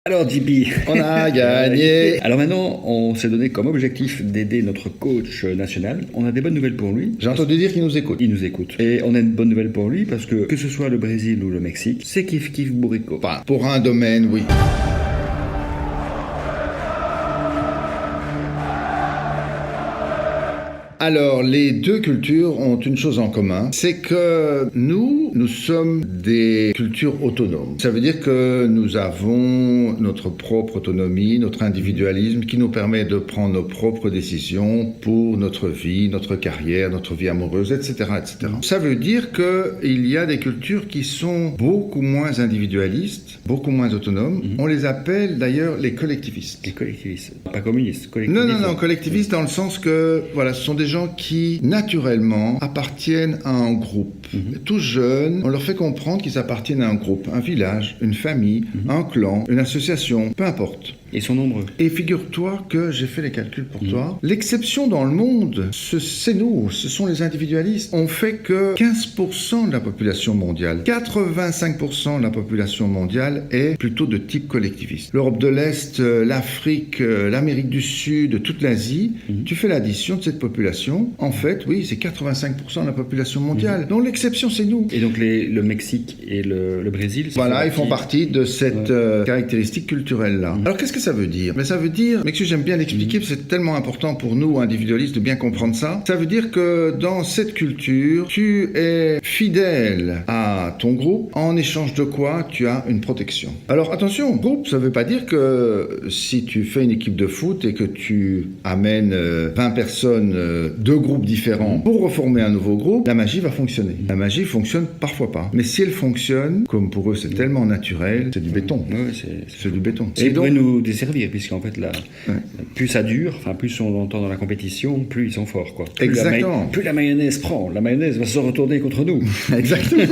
Alors JP, On a gagné. alors maintenant on s'est donné comme objectif d'aider notre coach national. On a des bonnes nouvelles pour lui. J'ai entendu dire qu'il nous écoute. Il nous écoute. Et on a une bonne nouvelle pour lui parce que ce soit le Brésil ou le Mexique, c'est kiff kiff bourrico. Enfin, pour un domaine, oui. Alors, les deux cultures ont une chose en commun, c'est que nous sommes des cultures autonomes. Ça veut dire que nous avons notre propre autonomie, notre individualisme qui nous permet de prendre nos propres décisions pour notre vie, notre carrière, notre vie amoureuse, etc., etc. Ça veut dire qu'il y a des cultures qui sont beaucoup moins individualistes, beaucoup moins autonomes. On les appelle d'ailleurs les collectivistes. Les collectivistes, pas communistes, collectivistes. Non, collectivistes dans le sens que, voilà, ce sont des gens qui, naturellement, appartiennent à un groupe. Tout jeunes, on leur fait comprendre qu'ils appartiennent à un groupe, un village, une famille, un clan, une association, peu importe. Ils sont nombreux. Et figure-toi que j'ai fait les calculs pour toi. L'exception dans le monde, c'est nous, ce sont les individualistes. On fait que 15% de la population mondiale, 85% de la population mondiale est plutôt de type collectiviste. L'Europe de l'Est, l'Afrique, l'Amérique du Sud, toute l'Asie, tu fais l'addition de cette population, en fait, oui, c'est 85% de la population mondiale. Donc l'exception, c'est nous. Et donc le Mexique et le Brésil, Voilà, ils font partie de cette caractéristique culturelle-là. Alors qu'est-ce que ça veut dire? Mais ça veut dire, mais que j'aime bien l'expliquer, parce que c'est tellement important pour nous, individualistes, de bien comprendre ça. Ça veut dire que dans cette culture, tu es fidèle à ton groupe, en échange de quoi tu as une protection. Alors attention, groupe, ça veut pas dire que si tu fais une équipe de foot et que tu amènes 20 personnes de groupes différents pour reformer un nouveau groupe, la magie va fonctionner. La magie fonctionne parfois pas. Mais si elle fonctionne, comme pour eux c'est tellement naturel, c'est du béton. Oui, C'est du béton. Et donc, nous desservir, puisqu'en fait, plus ça dure, enfin, plus on entend dans la compétition, plus ils sont forts, quoi. Exactement. Plus la mayonnaise prend, la mayonnaise va se retourner contre nous. Exactement.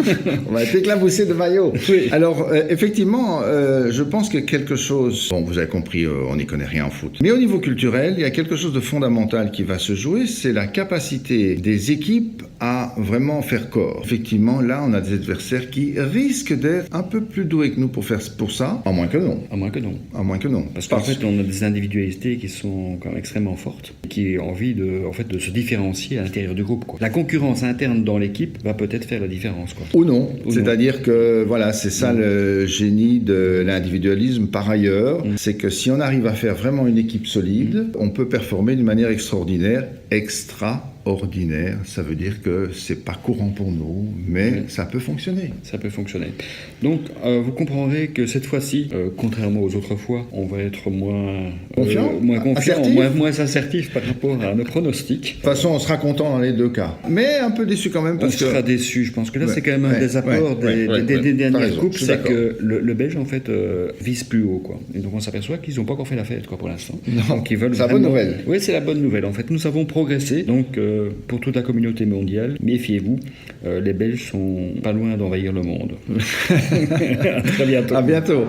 On va être éclaboussé de maillot. Oui. Alors, effectivement, je pense que quelque chose... Bon, vous avez compris, on n'y connaît rien en foot. Mais au niveau culturel, il y a quelque chose de fondamental qui va se jouer, c'est la capacité des équipes à vraiment faire corps. Effectivement, là, on a des adversaires qui risquent d'être un peu plus doués que nous pour ça, à moins que non. À moins que non. À moins que non. Parce qu'en fait, on a des individualités qui sont quand même extrêmement fortes, qui ont envie de se différencier à l'intérieur du groupe, quoi. La concurrence interne dans l'équipe va peut-être faire la différence, quoi. Ou non. C'est-à-dire que, voilà, c'est ça le génie de l'individualisme par ailleurs. C'est que si on arrive à faire vraiment une équipe solide, on peut performer d'une manière extraordinaire, ça veut dire que c'est pas courant pour nous, mais ça peut fonctionner. Ça peut fonctionner. Donc, vous comprendrez que cette fois-ci, contrairement aux autres fois, on va être moins confiant, moins assertif par rapport à nos pronostics. De toute façon, on sera content dans les deux cas, mais un peu déçu quand même. On sera déçu. Je pense que là, c'est quand même un des apports des dernières coupes, c'est que le Belge en fait vise plus haut, quoi. Et donc, on s'aperçoit qu'ils n'ont pas encore fait la fête, quoi, pour l'instant. Donc, ils veulent. C'est la bonne nouvelle. Oui, c'est la bonne nouvelle. En fait, nous avons progressé. Donc, pour toute la communauté mondiale, méfiez-vous, les Belges sont pas loin d'envahir le monde. À très bientôt. À bientôt.